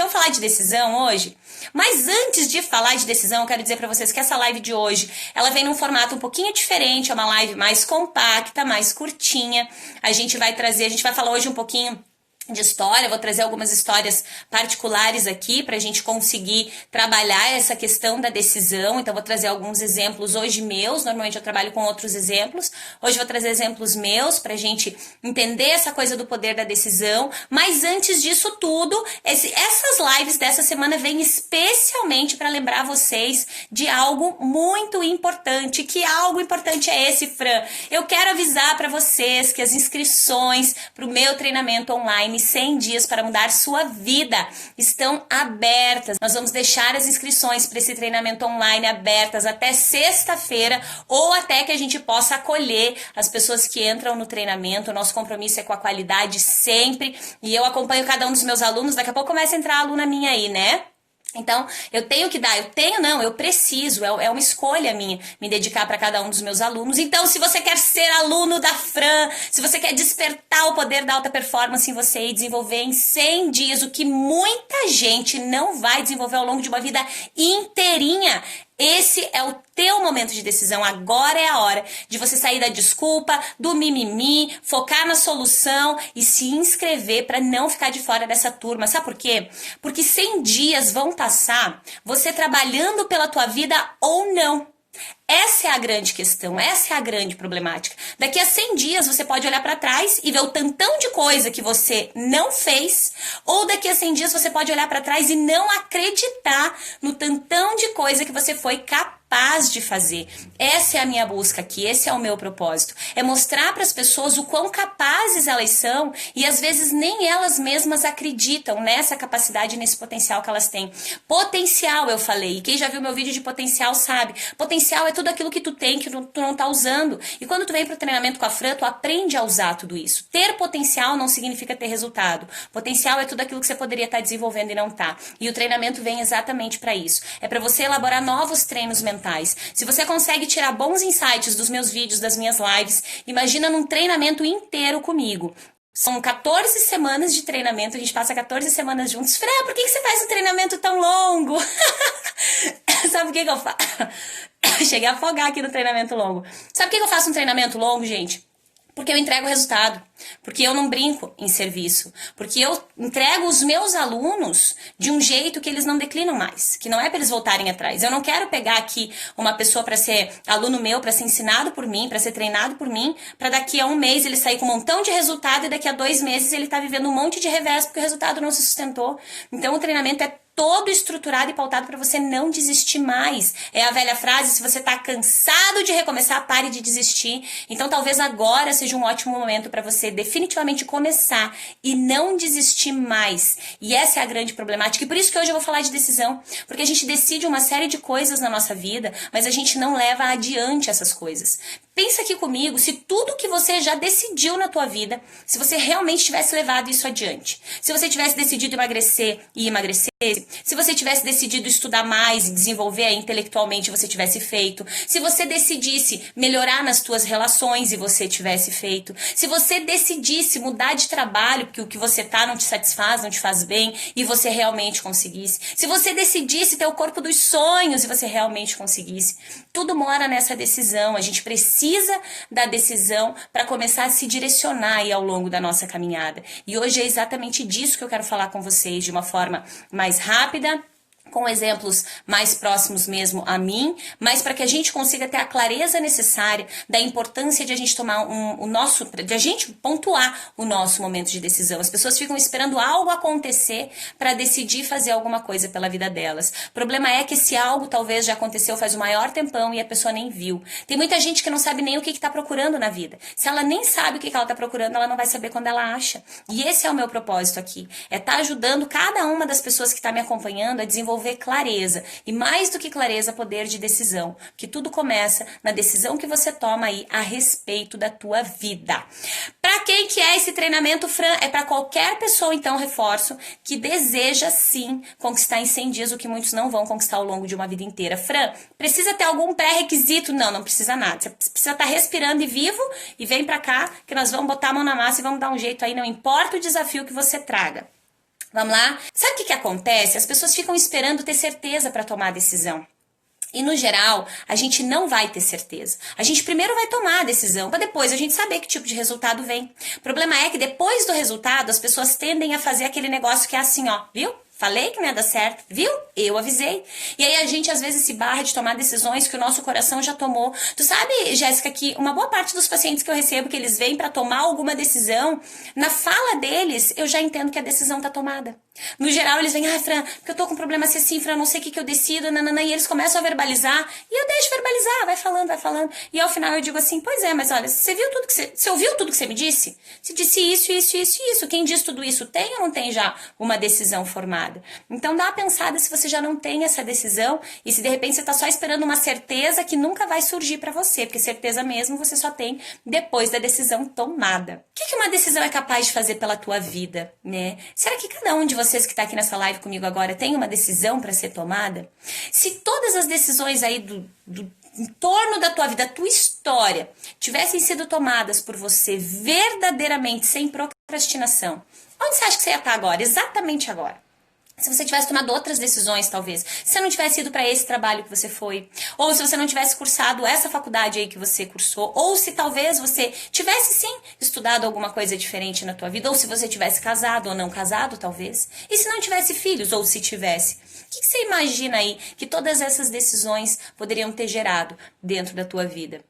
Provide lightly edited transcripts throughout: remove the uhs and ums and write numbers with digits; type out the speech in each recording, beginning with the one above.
vamos falar de decisão hoje? Mas antes de falar de decisão, eu quero dizer pra vocês que essa live de hoje, ela vem num formato um pouquinho diferente, é uma live mais compacta, mais curtinha. A gente vai falar hoje um pouquinho de história, vou trazer algumas histórias particulares aqui pra gente conseguir trabalhar essa questão da decisão. Então vou trazer alguns exemplos hoje meus, normalmente eu trabalho com outros exemplos. Hoje vou trazer exemplos meus pra gente entender essa coisa do poder da decisão. Mas antes disso tudo, essas lives dessa semana vêm especialmente para lembrar vocês de algo muito importante. Que algo importante é esse, Fran? Eu quero avisar pra vocês que as inscrições pro meu treinamento online 100 dias para mudar sua vida estão abertas. Nós vamos deixar as inscrições para esse treinamento online abertas até sexta-feira ou até que a gente possa acolher as pessoas que entram no treinamento. O nosso compromisso é com a qualidade sempre e eu acompanho cada um dos meus alunos. Daqui a pouco começa a entrar aluna minha aí, né? Então, eu preciso, é uma escolha minha me dedicar para cada um dos meus alunos. Então, se você quer ser aluno da Fran, se você quer despertar o poder da alta performance em você e desenvolver em 100 dias o que muita gente não vai desenvolver ao longo de uma vida inteirinha, esse é o teu momento de decisão. Agora é a hora de você sair da desculpa, do mimimi, focar na solução e se inscrever para não ficar de fora dessa turma. Sabe por quê? Porque 100 dias vão passar você trabalhando pela tua vida ou não. Essa é a grande questão, essa é a grande problemática. Daqui a 100 dias você pode olhar para trás e ver o tantão de coisa que você não fez, ou daqui a 100 dias você pode olhar para trás e não acreditar no tantão de coisa que você foi capaz de fazer. Essa é a minha busca aqui, esse é o meu propósito. É mostrar para as pessoas o quão capazes elas são e às vezes nem elas mesmas acreditam nessa capacidade, nesse potencial que elas têm. Potencial, eu falei, e quem já viu meu vídeo de potencial sabe. Potencial é tudo aquilo que tu tem, que tu não tá usando. E quando tu vem pro treinamento com a Fran, tu aprende a usar tudo isso. Ter potencial não significa ter resultado. Potencial é tudo aquilo que você poderia estar desenvolvendo e não tá. E o treinamento vem exatamente para isso. É para você elaborar novos treinos mentais. Se você consegue tirar bons insights dos meus vídeos, das minhas lives, imagina num treinamento inteiro comigo. São 14 semanas de treinamento, a gente passa 14 semanas juntos. Fran, por que você faz um treinamento tão longo? Sabe o que eu faço? Cheguei a afogar aqui no treinamento longo. Sabe por que eu faço um treinamento longo, gente? Porque eu entrego resultado. Porque eu não brinco em serviço. Porque eu entrego os meus alunos de um jeito que eles não declinam mais. Que não é para eles voltarem atrás. Eu não quero pegar aqui uma pessoa para ser aluno meu, para ser ensinado por mim, para ser treinado por mim, para daqui a um mês ele sair com um montão de resultado e daqui a 2 meses ele tá vivendo um monte de revés porque o resultado não se sustentou. Então o treinamento é todo estruturado e pautado para você não desistir mais. É a velha frase, se você tá cansado de recomeçar, pare de desistir. Então talvez agora seja um ótimo momento para você definitivamente começar e não desistir mais. E essa é a grande problemática. E por isso que hoje eu vou falar de decisão. Porque a gente decide uma série de coisas na nossa vida, mas a gente não leva adiante essas coisas. Pensa aqui comigo, se tudo que você já decidiu na tua vida, se você realmente tivesse levado isso adiante. Se você tivesse decidido emagrecer e emagrecesse, se você tivesse decidido estudar mais e desenvolver intelectualmente, você tivesse feito. Se você decidisse melhorar nas tuas relações e você tivesse feito. Se você decidisse mudar de trabalho, porque o que você tá não te satisfaz, não te faz bem, e você realmente conseguisse. Se você decidisse ter o corpo dos sonhos e você realmente conseguisse. Tudo mora nessa decisão. A gente precisa da decisão para começar a se direcionar aí ao longo da nossa caminhada. E hoje é exatamente disso que eu quero falar com vocês, de uma forma mais rápida, com exemplos mais próximos mesmo a mim, mas para que a gente consiga ter a clareza necessária da importância de a gente tomar de a gente pontuar o nosso momento de decisão. As pessoas ficam esperando algo acontecer para decidir fazer alguma coisa pela vida delas. O problema é que esse algo talvez já aconteceu faz o maior tempão e a pessoa nem viu. Tem muita gente que não sabe nem o que está procurando na vida. Se ela nem sabe o que ela está procurando, ela não vai saber quando ela acha. E esse é o meu propósito aqui. É estar ajudando cada uma das pessoas que está me acompanhando a desenvolver clareza. E mais do que clareza, poder de decisão. Que tudo começa na decisão que você toma aí a respeito da tua vida. Para quem que é esse treinamento, Fran? É para qualquer pessoa, então, reforço, que deseja sim conquistar em 100 dias o que muitos não vão conquistar ao longo de uma vida inteira. Fran, precisa ter algum pré-requisito? Não, não precisa nada. Você precisa estar respirando e vivo e vem para cá que nós vamos botar a mão na massa e vamos dar um jeito aí, não importa o desafio que você traga. Vamos lá? Sabe o que acontece? As pessoas ficam esperando ter certeza para tomar a decisão. E no geral, a gente não vai ter certeza. A gente primeiro vai tomar a decisão, para depois a gente saber que tipo de resultado vem. O problema é que depois do resultado, as pessoas tendem a fazer aquele negócio que é assim, ó, viu? Falei que não ia dar certo, viu? Eu avisei. E aí a gente às vezes se barra de tomar decisões que o nosso coração já tomou. Tu sabe, Jéssica, que uma boa parte dos pacientes que eu recebo, que eles vêm para tomar alguma decisão, na fala deles, eu já entendo que a decisão tá tomada. No geral, eles vêm, Fran, porque eu tô com problema assim, Fran, não sei o que eu decido, nananã, e eles começam a verbalizar, e eu deixo verbalizar, vai falando. E ao final eu digo assim, pois é, mas olha, você ouviu tudo que você me disse? Você disse isso. Quem diz tudo isso tem ou não tem já uma decisão formada? Então dá uma pensada se você já não tem essa decisão, e se de repente você tá só esperando uma certeza que nunca vai surgir pra você, porque certeza mesmo você só tem depois da decisão tomada. O que uma decisão é capaz de fazer pela tua vida, né? Será que cada um de vocês que está aqui nessa live comigo agora tem uma decisão para ser tomada? Se todas as decisões aí em torno da tua vida, da tua história, tivessem sido tomadas por você verdadeiramente, sem procrastinação, onde você acha que você ia estar agora? Exatamente agora. Se você tivesse tomado outras decisões, talvez. Se você não tivesse ido para esse trabalho que você foi. Ou se você não tivesse cursado essa faculdade aí que você cursou. Ou se talvez você tivesse, sim, estudado alguma coisa diferente na tua vida. Ou se você tivesse casado ou não casado, talvez. E se não tivesse filhos, ou se tivesse. O que você imagina aí que todas essas decisões poderiam ter gerado dentro da tua vida?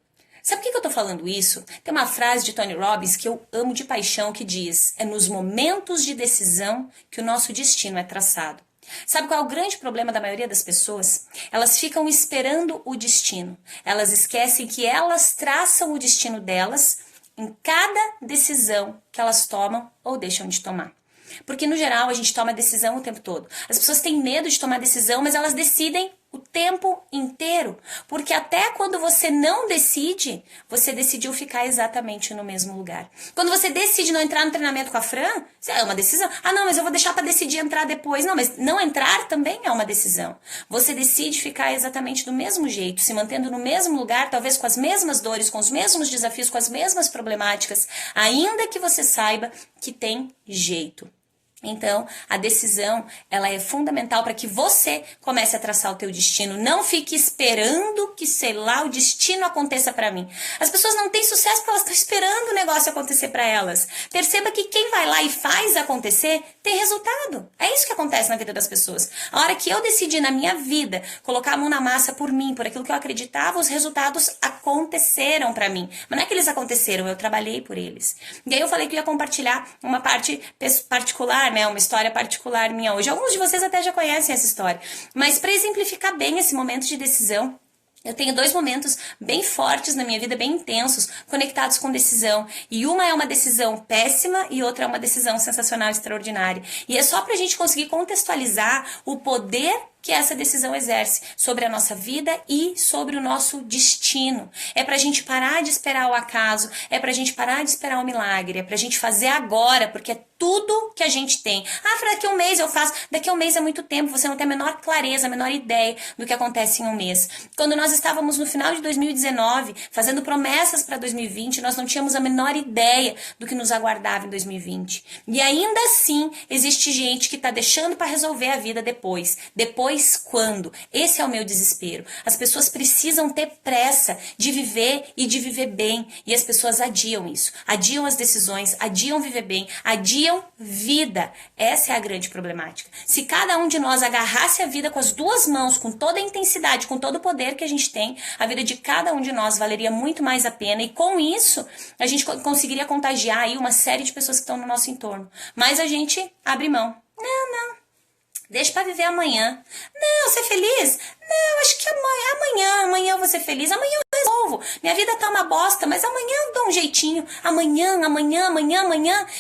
Sabe por que eu tô falando isso? Tem uma frase de Tony Robbins que eu amo de paixão que diz: é nos momentos de decisão que o nosso destino é traçado. Sabe qual é o grande problema da maioria das pessoas? Elas ficam esperando o destino. Elas esquecem que elas traçam o destino delas em cada decisão que elas tomam ou deixam de tomar. Porque no geral a gente toma decisão o tempo todo. As pessoas têm medo de tomar decisão, mas elas decidem o tempo inteiro. Porque até quando você não decide, você decidiu ficar exatamente no mesmo lugar. Quando você decide não entrar no treinamento com a Fran, é uma decisão. Ah, não, mas eu vou deixar para decidir entrar depois. Não, mas não entrar também é uma decisão. Você decide ficar exatamente do mesmo jeito, se mantendo no mesmo lugar, talvez com as mesmas dores, com os mesmos desafios, com as mesmas problemáticas, ainda que você saiba que tem jeito. Então, a decisão, ela é fundamental para que você comece a traçar o teu destino. Não fique esperando que, sei lá, o destino aconteça para mim. As pessoas não têm sucesso porque elas estão esperando o negócio acontecer para elas. Perceba que quem vai lá e faz acontecer, tem resultado. É isso que acontece na vida das pessoas. A hora que eu decidi na minha vida colocar a mão na massa por mim, por aquilo que eu acreditava, os resultados aconteceram para mim. Mas não é que eles aconteceram, eu trabalhei por eles. E aí eu falei que eu ia compartilhar uma parte particular, né, uma história particular minha hoje. Alguns de vocês até já conhecem essa história. Mas para exemplificar bem esse momento de decisão, eu tenho 2 momentos bem fortes na minha vida, bem intensos, conectados com decisão. E uma é uma decisão péssima e outra é uma decisão sensacional, extraordinária. E é só pra gente conseguir contextualizar o poder que essa decisão exerce sobre a nossa vida e sobre o nosso destino. É pra gente parar de esperar o acaso, é pra gente parar de esperar o milagre, é pra gente fazer agora, porque é tudo que a gente tem. Ah, daqui a um mês eu faço. Daqui a um mês é muito tempo, você não tem a menor clareza, a menor ideia do que acontece em um mês. Quando nós estávamos no final de 2019, fazendo promessas para 2020, nós não tínhamos a menor ideia do que nos aguardava em 2020. E ainda assim, existe gente que está deixando para resolver a vida depois. Depois quando? Esse é o meu desespero. As pessoas precisam ter pressa de viver e de viver bem. E as pessoas adiam isso. Adiam as decisões, adiam viver bem, adiam vida. Essa é a grande problemática. Se cada um de nós agarrasse a vida com as 2 mãos, com toda a intensidade, com todo o poder que a gente tem, a vida de cada um de nós valeria muito mais a pena. E com isso, a gente conseguiria contagiar aí uma série de pessoas que estão no nosso entorno. Mas a gente abre mão. Não. Deixa pra viver amanhã. Não, ser feliz? Não, acho que amanhã eu vou ser feliz. Amanhã eu resolvo. Minha vida tá uma bosta, mas amanhã eu dou um jeitinho. Amanhã.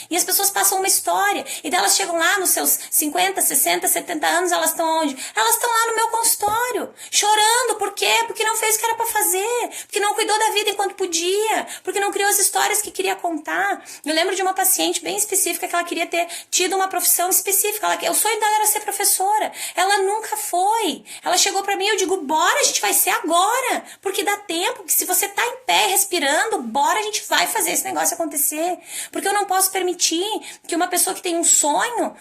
E as pessoas passam uma história. E delas chegam lá nos seus 50, 60, 70 anos, elas estão onde? Elas estão lá no meu consultório, chorando. Por quê? Porque não fez o que era pra fazer. Porque não cuidou da vida enquanto podia. Porque não criou as histórias que queria contar. Eu lembro de uma paciente bem específica que ela queria ter tido uma profissão específica. O sonho dela era ser professora. Ela nunca foi. vai. Ela chegou pra mim e eu digo, bora, a gente vai ser agora. Porque dá tempo, que se você tá em pé, respirando, bora, a gente vai fazer esse negócio acontecer. Porque eu não posso permitir que uma pessoa que tem um sonho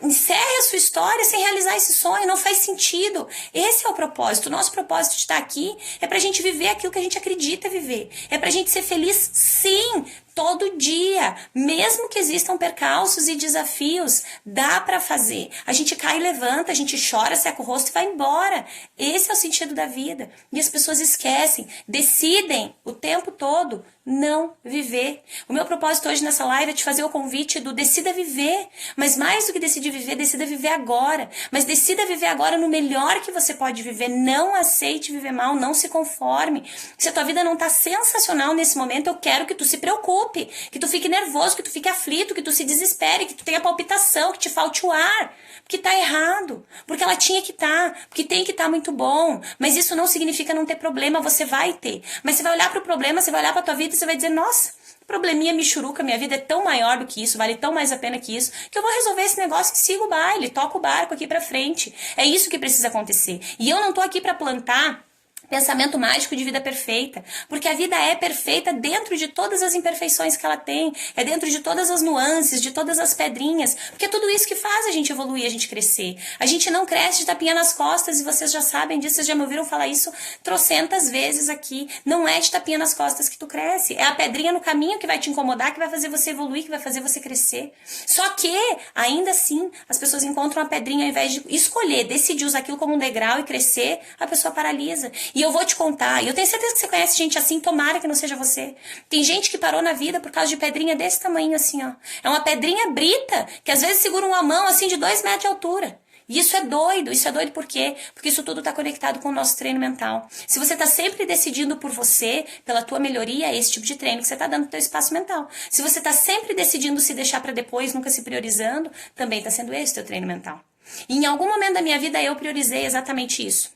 encerre a sua história sem realizar esse sonho. Não faz sentido. Esse é o propósito. O nosso propósito de estar aqui é pra gente viver aquilo que a gente acredita viver. É pra gente ser feliz, sim, todo dia, mesmo que existam percalços e desafios, dá pra fazer. A gente cai e levanta, a gente chora, seca o rosto e vai embora. Esse é o sentido da vida. E as pessoas esquecem, decidem o tempo todo não viver. O meu propósito hoje nessa live é te fazer o convite do decida viver. Mas mais do que decidir viver, decida viver agora. Mas decida viver agora no melhor que você pode viver. Não aceite viver mal, não se conforme. Se a tua vida não tá sensacional nesse momento, eu quero que tu se preocupe, que tu fique nervoso, que tu fique aflito, que tu se desespere, que tu tenha palpitação, que te falte o ar. Porque tá errado. Porque ela tinha que estar. Porque tem que estar muito bom. Mas isso não significa não ter problema, você vai ter. Mas você vai olhar pro problema, você vai olhar pra tua vida e você vai dizer, nossa, probleminha michuruca, minha vida é tão maior do que isso, vale tão mais a pena que isso, que eu vou resolver esse negócio e sigo o baile, toco o barco aqui pra frente. É isso que precisa acontecer. E eu não tô aqui pra plantar pensamento mágico de vida perfeita, porque a vida é perfeita dentro de todas as imperfeições que ela tem, é dentro de todas as nuances, de todas as pedrinhas, porque é tudo isso que faz a gente evoluir, a gente crescer. A gente não cresce de tapinha nas costas, e vocês já sabem disso, vocês já me ouviram falar isso trocentas vezes aqui. Não é de tapinha nas costas que tu cresce, é a pedrinha no caminho que vai te incomodar, que vai fazer você evoluir, que vai fazer você crescer. Só que, ainda assim, as pessoas encontram a pedrinha, ao invés de escolher, decidir usar aquilo como um degrau e crescer, a pessoa paralisa. E eu vou te contar, e eu tenho certeza que você conhece gente assim, tomara que não seja você. Tem gente que parou na vida por causa de pedrinha desse tamanho assim, ó. É uma pedrinha brita, que às vezes segura uma mão assim de 2 metros de altura. E isso é doido por quê? Porque isso tudo está conectado com o nosso treino mental. Se você está sempre decidindo por você, pela tua melhoria, é esse tipo de treino que você está dando pro teu espaço mental. Se você está sempre decidindo se deixar para depois, nunca se priorizando, também está sendo esse o teu treino mental. E em algum momento da minha vida eu priorizei exatamente isso.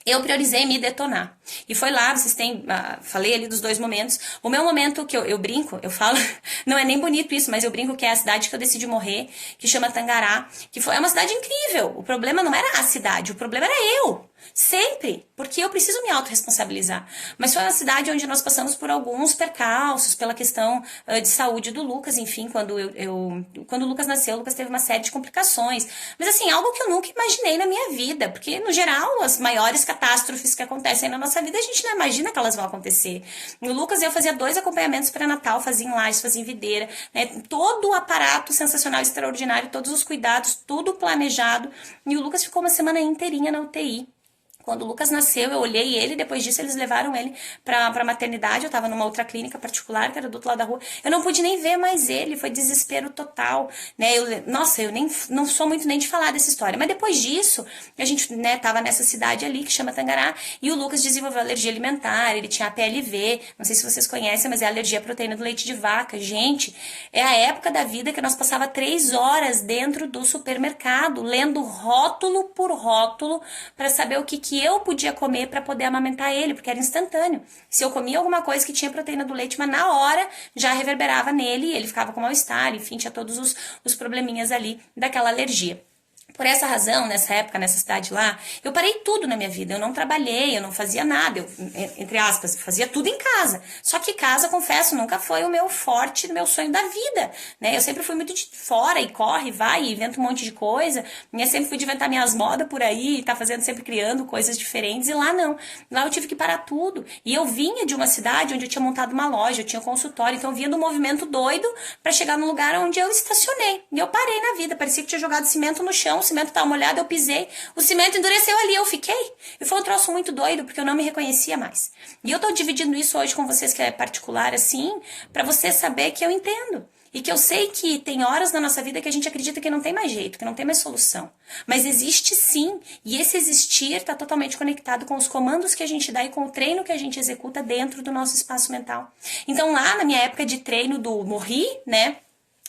Eu priorizei me detonar. E foi lá, vocês têm, falei ali dos 2 momentos. O meu momento que eu brinco, eu falo, não é nem bonito isso, mas eu brinco que é a cidade que eu decidi morrer, que chama Tangará, que é uma cidade incrível. O problema não era a cidade, o problema era eu. Sempre, porque eu preciso me autorresponsabilizar. Mas foi uma cidade onde nós passamos por alguns percalços, pela questão de saúde do Lucas, enfim, quando o Lucas nasceu, o Lucas teve uma série de complicações. Mas assim, algo que eu nunca imaginei na minha vida, porque no geral, as maiores catástrofes que acontecem na nossa vida, a gente não imagina que elas vão acontecer. O Lucas, eu fazia 2 acompanhamentos pré-natal, fazia em lajes, fazia em videira, né? Todo o aparato sensacional, extraordinário, todos os cuidados, tudo planejado. E o Lucas ficou uma semana inteirinha na UTI. Quando o Lucas nasceu, eu olhei ele, depois disso eles levaram ele pra maternidade, eu tava numa outra clínica particular, que era do outro lado da rua, eu não pude nem ver mais ele, foi desespero total, né, eu nem não sou muito nem de falar dessa história, mas depois disso, a gente, né, tava nessa cidade ali, que chama Tangará, e o Lucas desenvolveu alergia alimentar, ele tinha APLV, não sei se vocês conhecem, mas é alergia à proteína do leite de vaca, gente, é a época da vida que nós passava 3 horas dentro do supermercado, lendo rótulo por rótulo, pra saber o que eu podia comer para poder amamentar ele, porque era instantâneo. Se eu comia alguma coisa que tinha proteína do leite, mas na hora já reverberava nele, ele ficava com mal-estar, enfim, tinha todos os probleminhas ali daquela alergia. Por essa razão, nessa época, nessa cidade lá, eu parei tudo na minha vida. Eu não trabalhei, eu não fazia nada. Eu, entre aspas, fazia tudo em casa. Só que casa, confesso, nunca foi o meu forte, o meu sonho da vida, né? Eu sempre fui muito de fora e corre, vai, e invento um monte de coisa. Eu sempre fui de inventar minhas modas por aí, tá fazendo, sempre criando coisas diferentes. E lá não. Lá eu tive que parar tudo. E eu vinha de uma cidade onde eu tinha montado uma loja, eu tinha um consultório. Então eu vinha do movimento doido para chegar no lugar onde eu estacionei. E eu parei na vida. Parecia que tinha jogado cimento no chão, o cimento tava molhado, eu pisei, o cimento endureceu ali, eu fiquei. E foi um troço muito doido, porque eu não me reconhecia mais. E eu tô dividindo isso hoje com vocês, que é particular assim, pra você saber que eu entendo. E que eu sei que tem horas na nossa vida que a gente acredita que não tem mais jeito, que não tem mais solução. Mas existe sim, e esse existir tá totalmente conectado com os comandos que a gente dá e com o treino que a gente executa dentro do nosso espaço mental. Então lá na minha época de treino do morri, né?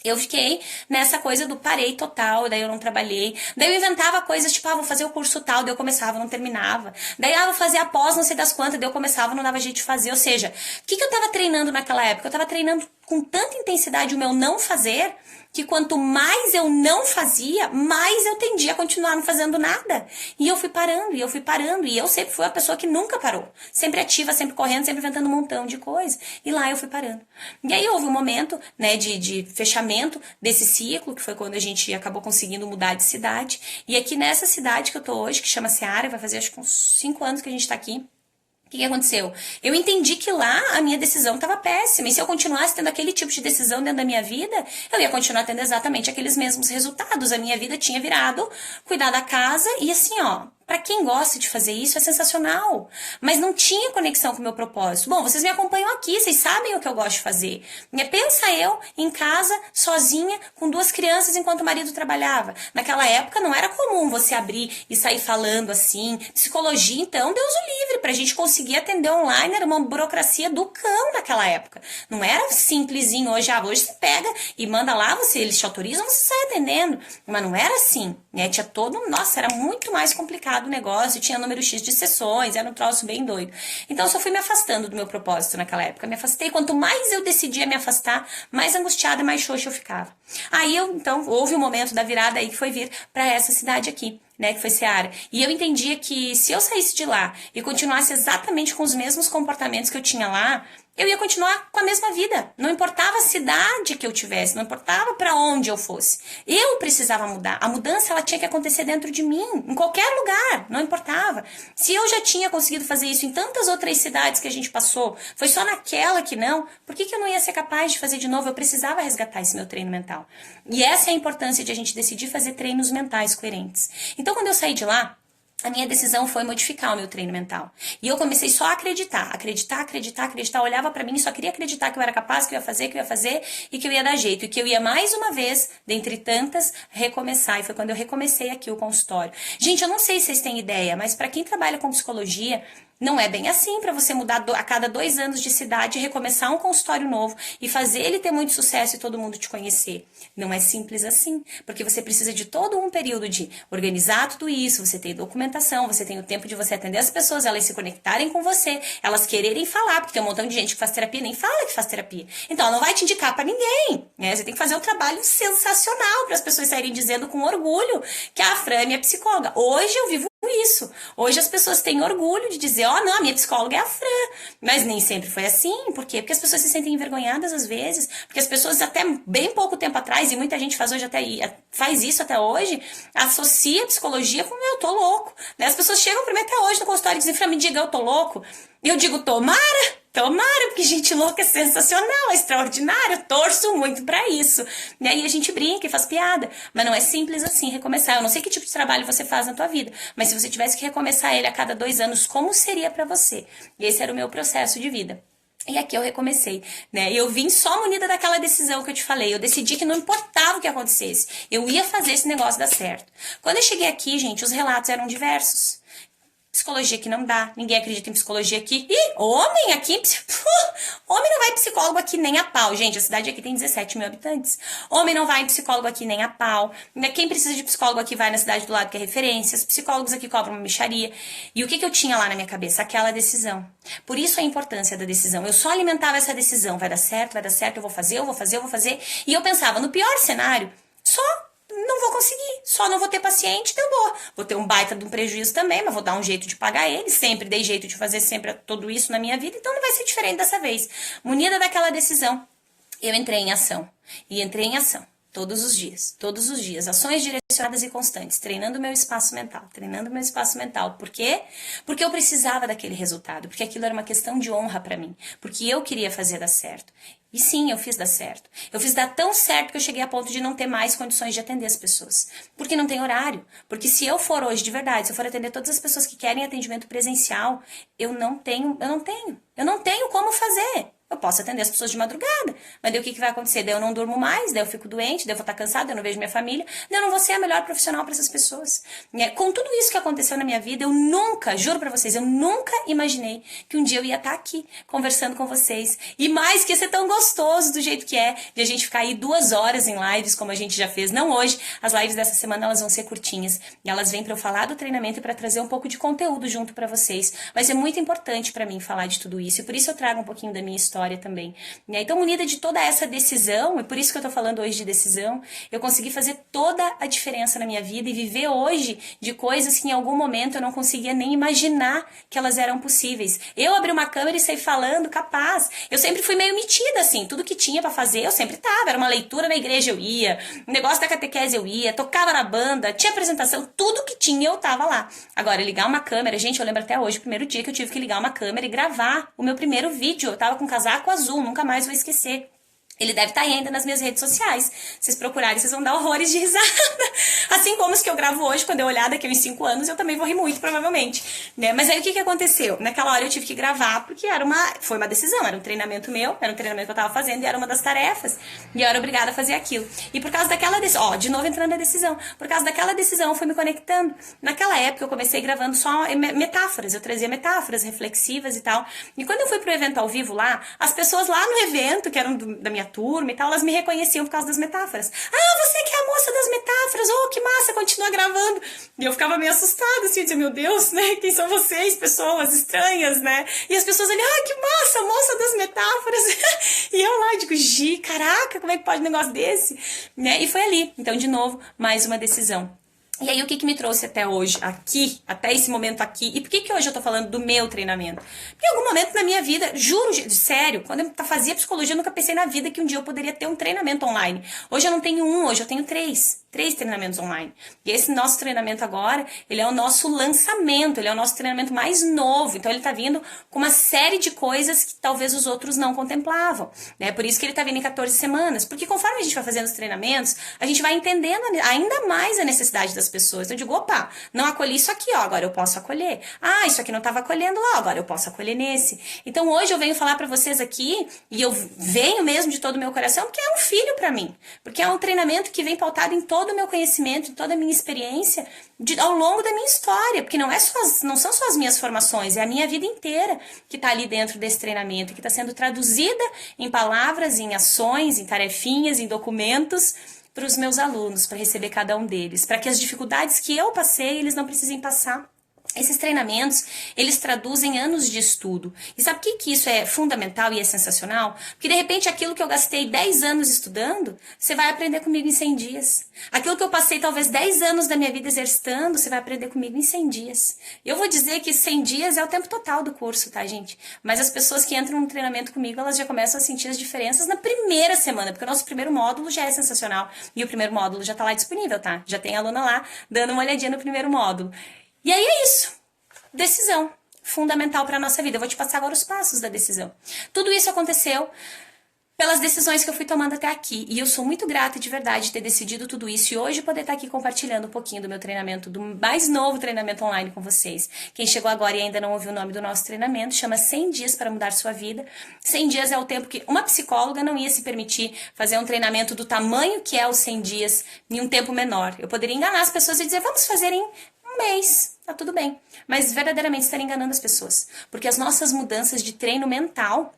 Eu fiquei nessa coisa do parei total, daí eu não trabalhei. Daí eu inventava coisas tipo, vou fazer o curso tal, daí eu começava, não terminava. Daí, vou fazer a pós, não sei das quantas, daí eu começava, não dava jeito de fazer. Ou seja, o que eu tava treinando naquela época? Eu tava treinando com tanta intensidade o meu não fazer, que quanto mais eu não fazia, mais eu tendia a continuar não fazendo nada. E eu fui parando, e eu sempre fui a pessoa que nunca parou. Sempre ativa, sempre correndo, sempre inventando um montão de coisa. E lá eu fui parando. E aí houve um momento, né, de fechamento desse ciclo, que foi quando a gente acabou conseguindo mudar de cidade. E aqui nessa cidade que eu tô hoje, que chama Seara, vai fazer acho que uns 5 anos que a gente tá aqui. O que aconteceu? Eu entendi que lá a minha decisão estava péssima. E se eu continuasse tendo aquele tipo de decisão dentro da minha vida, eu ia continuar tendo exatamente aqueles mesmos resultados. A minha vida tinha virado cuidar da casa e assim, ó, para quem gosta de fazer isso é sensacional. Mas não tinha conexão com o meu propósito. Bom, vocês me acompanham aqui, vocês sabem o que eu gosto de fazer. Pensa eu em casa, sozinha, com 2 crianças enquanto o marido trabalhava. Naquela época não era comum você abrir e sair falando assim. Psicologia, então, Deus o livre, pra gente conseguir atender online, era uma burocracia do cão naquela época. Não era simplesinho, hoje você pega e manda lá, eles te autorizam, você sai atendendo. Mas não era assim, né? Tinha todo, nossa, era muito mais complicado o negócio, tinha número X de sessões, era um troço bem doido. Então eu só fui me afastando do meu propósito naquela época. Me afastei, quanto mais eu decidia me afastar, mais angustiada e mais xoxa eu ficava. Aí então, houve um momento da virada aí que foi vir pra essa cidade aqui, né, que foi Seara. E eu entendia que se eu saísse de lá e continuasse exatamente com os mesmos comportamentos que eu tinha lá, eu ia continuar com a mesma vida. Não importava a cidade que eu tivesse, não importava para onde eu fosse. Eu precisava mudar. A mudança ela tinha que acontecer dentro de mim, em qualquer lugar, não importava. Se eu já tinha conseguido fazer isso em tantas outras cidades que a gente passou, foi só naquela que não, por que eu não ia ser capaz de fazer de novo? Eu precisava resgatar esse meu treino mental. E essa é a importância de a gente decidir fazer treinos mentais coerentes. Então, quando eu saí de lá, a minha decisão foi modificar o meu treino mental. E eu comecei só a acreditar. Eu olhava pra mim e só queria acreditar que eu era capaz, que eu ia fazer e que eu ia dar jeito. E que eu ia mais uma vez, dentre tantas, recomeçar. E foi quando eu recomecei aqui o consultório. Gente, eu não sei se vocês têm ideia, mas pra quem trabalha com psicologia, não é bem assim para você mudar a cada 2 anos de cidade, recomeçar um consultório novo e fazer ele ter muito sucesso e todo mundo te conhecer. Não é simples assim, porque você precisa de todo um período de organizar tudo isso, você tem documentação, você tem o tempo de você atender as pessoas, elas se conectarem com você, elas quererem falar, porque tem um montão de gente que faz terapia e nem fala que faz terapia. Então, ela não vai te indicar para ninguém, né? Você tem que fazer um trabalho sensacional para as pessoas saírem dizendo com orgulho que a Fran é minha psicóloga. Hoje eu vivo isso. Hoje as pessoas têm orgulho de dizer, não, a minha psicóloga é a Fran. Mas nem sempre foi assim. Por quê? Porque as pessoas se sentem envergonhadas às vezes. Porque as pessoas até bem pouco tempo atrás, e muita gente faz isso até hoje, associa a psicologia com eu tô louco. Né? As pessoas chegam pra mim até hoje no consultório e dizem, Fran, me diga, eu tô louco. E eu digo, tomara, porque gente louca é sensacional, é extraordinário, eu torço muito pra isso. E aí a gente brinca e faz piada, mas não é simples assim recomeçar. Eu não sei que tipo de trabalho você faz na tua vida, mas se você tivesse que recomeçar ele a cada 2 anos, como seria pra você? E esse era o meu processo de vida. E aqui eu recomecei, né? Eu vim só munida daquela decisão que eu te falei. Eu decidi que não importava o que acontecesse, eu ia fazer esse negócio dar certo. Quando eu cheguei aqui, gente, os relatos eram diversos. Psicologia que não dá, ninguém acredita em psicologia aqui. Ih, homem aqui, homem não vai em psicólogo aqui nem a pau. Gente, a cidade aqui tem 17 mil habitantes. Homem não vai em psicólogo aqui nem a pau. Quem precisa de psicólogo aqui vai na cidade do lado que é referência. Os psicólogos aqui cobram uma mixaria. E o que eu tinha lá na minha cabeça? Aquela decisão. Por isso a importância da decisão. Eu só alimentava essa decisão. Vai dar certo, eu vou fazer. E eu pensava, no pior cenário, só não vou conseguir, só não vou ter paciente, deu boa. Vou ter um baita de um prejuízo também, mas vou dar um jeito de pagar ele. Sempre dei jeito de fazer sempre tudo isso na minha vida, então não vai ser diferente dessa vez. Munida daquela decisão, eu entrei em ação. E entrei em ação. Todos os dias, ações direcionadas e constantes, treinando meu espaço mental. Por quê? Porque eu precisava daquele resultado, porque aquilo era uma questão de honra pra mim, porque eu queria fazer dar certo. E sim, eu fiz dar certo. Eu fiz dar tão certo que eu cheguei a ponto de não ter mais condições de atender as pessoas. Porque não tem horário. Porque se eu for hoje, de verdade, se eu for atender todas as pessoas que querem atendimento presencial, eu não tenho como fazer. Eu posso atender as pessoas de madrugada, mas daí o que vai acontecer? Daí eu não durmo mais, daí eu fico doente, daí eu vou estar cansada, daí eu não vejo minha família, daí eu não vou ser a melhor profissional para essas pessoas. Com tudo isso que aconteceu na minha vida, eu nunca, juro pra vocês, eu nunca imaginei que um dia eu ia estar aqui, conversando com vocês. E mais que ia ser tão gostoso do jeito que é, de a gente ficar aí 2 horas em lives, como a gente já fez. Não hoje, as lives dessa semana elas vão ser curtinhas, e elas vêm pra eu falar do treinamento e pra trazer um pouco de conteúdo junto pra vocês. Mas é muito importante pra mim falar de tudo isso, e por isso eu trago um pouquinho da minha história história também. Né? Então, unida de toda essa decisão, e por isso que eu tô falando hoje de decisão, eu consegui fazer toda a diferença na minha vida e viver hoje de coisas que em algum momento eu não conseguia nem imaginar que elas eram possíveis. Eu abri uma câmera e saí falando, capaz. Eu sempre fui meio metida, assim, tudo que tinha pra fazer eu sempre tava. Era uma leitura na igreja, eu ia, um negócio da catequese eu ia, tocava na banda, tinha apresentação, tudo que tinha eu tava lá. Agora, ligar uma câmera, gente, eu lembro até hoje, o primeiro dia que eu tive que ligar uma câmera e gravar o meu primeiro vídeo. Eu tava com um casaco azul, nunca mais vou esquecer. Ele deve estar ainda nas minhas redes sociais. Se vocês procurarem, vocês vão dar horrores de risada. Assim como os que eu gravo hoje, quando eu olhar daqui a uns 5 anos, eu também vou rir muito, provavelmente. Né? Mas aí o que aconteceu? Naquela hora eu tive que gravar, porque foi uma decisão, era um treinamento meu, era um treinamento que eu tava fazendo e era uma das tarefas. E eu era obrigada a fazer aquilo. E por causa daquela decisão, de novo entrando na decisão, por causa daquela decisão eu fui me conectando. Naquela época eu comecei gravando só metáforas, eu trazia metáforas reflexivas e tal. E quando eu fui pro evento ao vivo lá, as pessoas lá no evento, que eram da minha turma e tal, elas me reconheciam por causa das metáforas. Ah, você que é a moça das metáforas, oh, que massa, continua gravando. E eu ficava meio assustada, assim, eu dizia, meu Deus, né, quem são vocês, pessoas estranhas, né? E as pessoas ali, ah, que massa, moça das metáforas. E eu lá, digo, Gi, caraca, como é que pode um negócio desse? Né? E foi ali, então, de novo, mais uma decisão. E aí, o que me trouxe até hoje, aqui, até esse momento aqui? E por que hoje eu tô falando do meu treinamento? Porque em algum momento na minha vida, juro, sério, quando eu fazia psicologia, eu nunca pensei na vida que um dia eu poderia ter um treinamento online. Hoje eu não tenho um, hoje eu tenho 3 treinamentos online. E esse nosso treinamento agora, ele é o nosso lançamento, ele é o nosso treinamento mais novo. Então, ele tá vindo com uma série de coisas que talvez os outros não contemplavam. Né? Por isso que ele tá vindo em 14 semanas. Porque conforme a gente vai fazendo os treinamentos, a gente vai entendendo ainda mais a necessidade das pessoas. Então, eu digo, opa, não acolhi isso aqui, ó, agora eu posso acolher. Ah, isso aqui não estava acolhendo lá, agora eu posso acolher nesse. Então, hoje eu venho falar para vocês aqui, e eu venho mesmo de todo o meu coração, porque é um filho para mim. Porque é um treinamento que vem pautado em todo o meu conhecimento, em toda a minha experiência, ao longo da minha história. Porque não são só as minhas formações, é a minha vida inteira que está ali dentro desse treinamento, que está sendo traduzida em palavras, em ações, em tarefinhas, em documentos, para os meus alunos, para receber cada um deles, para que as dificuldades que eu passei, eles não precisem passar. Esses treinamentos, eles traduzem anos de estudo. E sabe por que isso é fundamental e é sensacional? Porque de repente aquilo que eu gastei 10 anos estudando, você vai aprender comigo em 100 dias. Aquilo que eu passei talvez 10 anos da minha vida exercitando, você vai aprender comigo em 100 dias. Eu vou dizer que 100 dias é o tempo total do curso, tá, gente? Mas as pessoas que entram no treinamento comigo, elas já começam a sentir as diferenças na primeira semana, porque o nosso primeiro módulo já é sensacional. E o primeiro módulo já tá lá disponível, tá? Já tem aluna lá dando uma olhadinha no primeiro módulo. E aí é isso. Decisão. Fundamental para a nossa vida. Eu vou te passar agora os passos da decisão. Tudo isso aconteceu pelas decisões que eu fui tomando até aqui. E eu sou muito grata de verdade de ter decidido tudo isso. E hoje poder estar aqui compartilhando um pouquinho do meu treinamento, do mais novo treinamento online com vocês. Quem chegou agora e ainda não ouviu o nome do nosso treinamento, chama 100 dias para mudar sua vida. 100 dias é o tempo que uma psicóloga não ia se permitir fazer um treinamento do tamanho que é os 100 dias em um tempo menor. Eu poderia enganar as pessoas e dizer, vamos fazer em um mês, tá tudo bem. Mas verdadeiramente estar enganando as pessoas. Porque as nossas mudanças de treino mental,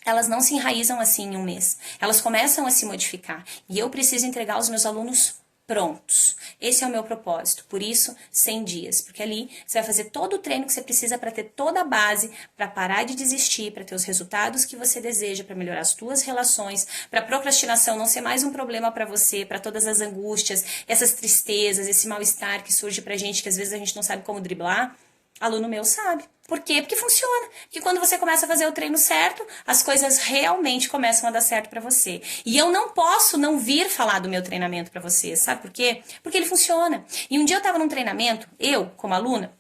elas não se enraizam assim em um mês. Elas começam a se modificar. E eu preciso entregar aos meus alunos prontos. Esse é o meu propósito. Por isso, 100 dias. Porque ali você vai fazer todo o treino que você precisa para ter toda a base, para parar de desistir, para ter os resultados que você deseja, para melhorar as tuas relações, para procrastinação não ser mais um problema para você, para todas as angústias, essas tristezas, esse mal-estar que surge pra gente, que às vezes a gente não sabe como driblar. Aluno meu sabe. Por quê? Porque funciona. Porque quando você começa a fazer o treino certo, as coisas realmente começam a dar certo pra você. E eu não posso não vir falar do meu treinamento pra vocês, sabe por quê? Porque ele funciona. E um dia eu tava num treinamento, eu, como aluna,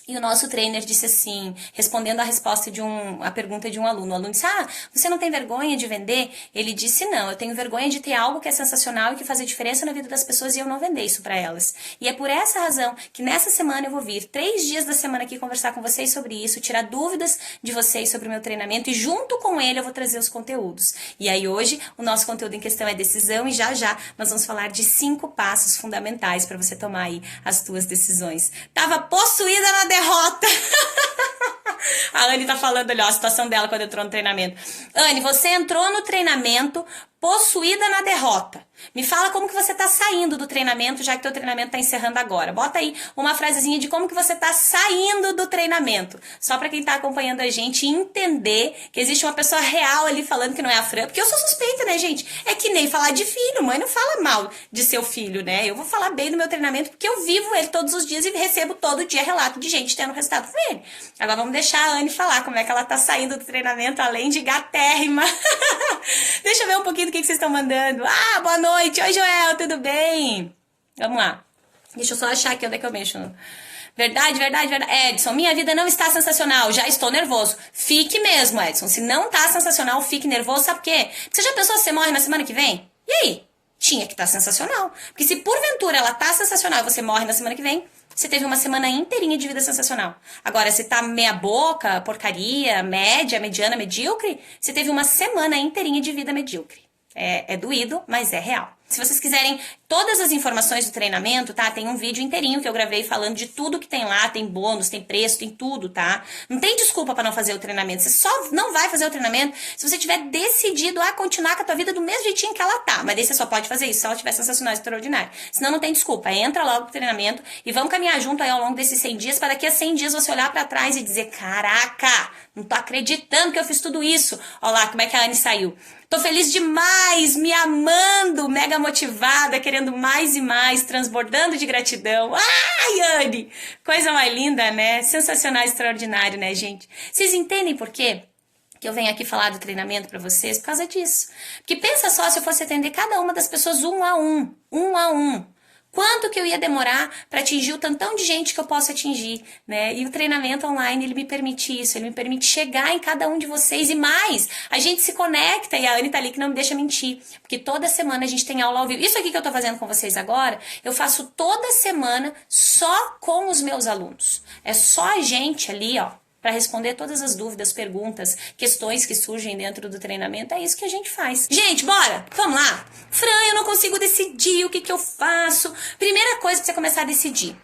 e o nosso trainer disse assim, respondendo a pergunta de um aluno. O aluno disse, você não tem vergonha de vender? Ele disse, não, eu tenho vergonha de ter algo que é sensacional e que faz a diferença na vida das pessoas e eu não vender isso para elas. E é por essa razão que nessa semana eu vou vir 3 dias da semana aqui conversar com vocês sobre isso, tirar dúvidas de vocês sobre o meu treinamento e junto com ele eu vou trazer os conteúdos. E aí hoje o nosso conteúdo em questão é decisão e já nós vamos falar de 5 passos fundamentais para você tomar aí as tuas decisões. Tava possuída na derrota. A Anne tá falando ali, ó, a situação dela quando entrou no treinamento. Anne, você entrou no treinamento possuída na derrota. Me fala como que você tá saindo do treinamento, já que teu treinamento tá encerrando agora. Bota aí uma frasezinha de como que você tá saindo do treinamento. Só pra quem tá acompanhando a gente entender que existe uma pessoa real ali falando que não é a Fran. Porque eu sou suspeita, né, gente? É que nem falar de filho. Mãe não fala mal de seu filho, né? Eu vou falar bem do meu treinamento porque eu vivo ele todos os dias e recebo todo dia relato de gente tendo resultado com ele. Agora vamos deixar a Anne falar como é que ela tá saindo do treinamento, além de gatérrima. Deixa eu ver um pouquinho do que vocês estão mandando. Ah, boa noite. Oi, Joel, tudo bem? Vamos lá. Deixa eu só achar aqui onde é que eu mexo. Verdade, verdade, verdade. Edson, minha vida não está sensacional, já estou nervoso. Fique mesmo, Edson. Se não tá sensacional, fique nervoso. Sabe por quê? Porque você já pensou se você morre na semana que vem? E aí? Tinha que estar sensacional. Porque se porventura ela tá sensacional e você morre na semana que vem, você teve uma semana inteirinha de vida sensacional. Agora, se tá meia boca, porcaria, média, mediana, medíocre, você teve uma semana inteirinha de vida medíocre. É doído, mas é real. Se vocês quiserem todas as informações do treinamento, tá? Tem um vídeo inteirinho que eu gravei falando de tudo que tem lá, tem bônus, tem preço, tem tudo, tá? Não tem desculpa pra não fazer o treinamento. Você só não vai fazer o treinamento se você tiver decidido a continuar com a tua vida do mesmo jeitinho que ela tá. Mas daí você só pode fazer isso se ela estiver sensacional e extraordinária. Senão não tem desculpa. Entra logo pro treinamento e vamos caminhar junto aí ao longo desses 100 dias para daqui a 100 dias você olhar pra trás e dizer, caraca, não tô acreditando que eu fiz tudo isso. Olha lá como é que a Anne saiu. Tô feliz demais, me amando, mega motivada, querendo mais e mais, transbordando de gratidão. Ai, Anne! Coisa mais linda, né? Sensacional, extraordinário, né, gente? Vocês entendem por quê que eu venho aqui falar do treinamento pra vocês? Por causa disso. Porque pensa só se eu fosse atender cada uma das pessoas um a um. Quanto que eu ia demorar para atingir o tantão de gente que eu posso atingir, né? E o treinamento online, ele me permite isso, ele me permite chegar em cada um de vocês e mais. A gente se conecta e a Anne tá ali que não me deixa mentir, porque toda semana a gente tem aula ao vivo. Isso aqui que eu tô fazendo com vocês agora, eu faço toda semana só com os meus alunos. É só a gente ali, ó, para responder todas as dúvidas, perguntas, questões que surgem dentro do treinamento. É isso que a gente faz. Gente, bora! Vamos lá! Fran, eu não consigo decidir o que eu faço. Primeira coisa pra você começar a decidir.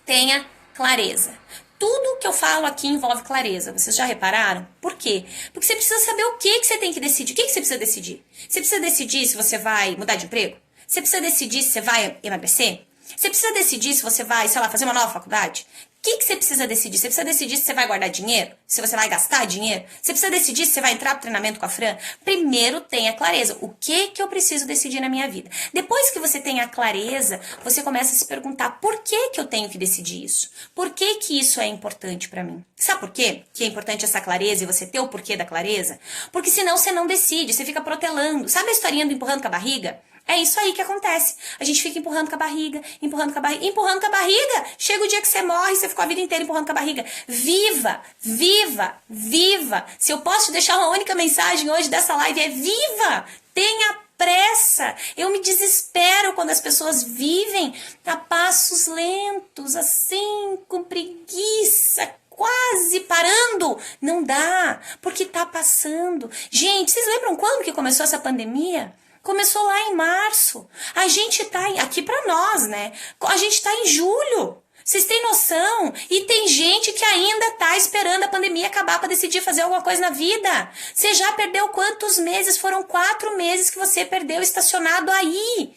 Tenha clareza. Tudo que eu falo aqui envolve clareza. Vocês já repararam? Por quê? Porque você precisa saber o que você tem que decidir. O que você precisa decidir? Você precisa decidir se você vai mudar de emprego? Você precisa decidir se você vai emagrecer? Você precisa decidir se você vai, sei lá, fazer uma nova faculdade? O que você precisa decidir? Você precisa decidir se você vai guardar dinheiro? Se você vai gastar dinheiro? Você precisa decidir se você vai entrar pro treinamento com a Fran? Primeiro tenha clareza. O que eu preciso decidir na minha vida? Depois que você tenha clareza, você começa a se perguntar por que eu tenho que decidir isso? Por que isso é importante pra mim? Sabe por quê que é importante essa clareza e você ter o porquê da clareza? Porque senão você não decide, você fica protelando. Sabe a historinha do empurrando com a barriga? É isso aí que acontece. A gente fica empurrando com a barriga, empurrando com a barriga, empurrando com a barriga. Chega o dia que você morre, você ficou a vida inteira empurrando com a barriga. Viva, viva, viva. Se eu posso te deixar uma única mensagem hoje dessa live é viva. Tenha pressa. Eu me desespero quando as pessoas vivem a passos lentos, assim, com preguiça, quase parando. Não dá, porque tá passando. Gente, vocês lembram quando que começou essa pandemia? Começou lá em março. A gente tá aqui pra nós, né? A gente tá em julho. Vocês têm noção? E tem gente que ainda tá esperando a pandemia acabar pra decidir fazer alguma coisa na vida. Você já perdeu quantos meses? Foram 4 meses que você perdeu estacionado aí.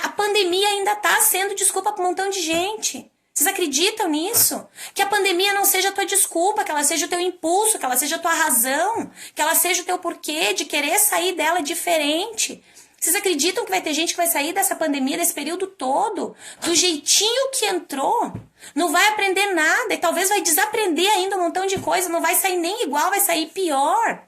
A pandemia ainda tá sendo desculpa pra um montão de gente. Vocês acreditam nisso? Que a pandemia não seja a tua desculpa, que ela seja o teu impulso, que ela seja a tua razão, que ela seja o teu porquê de querer sair dela diferente. Vocês acreditam que vai ter gente que vai sair dessa pandemia, desse período todo, do jeitinho que entrou? Não vai aprender nada e talvez vai desaprender ainda um montão de coisa, não vai sair nem igual, vai sair pior.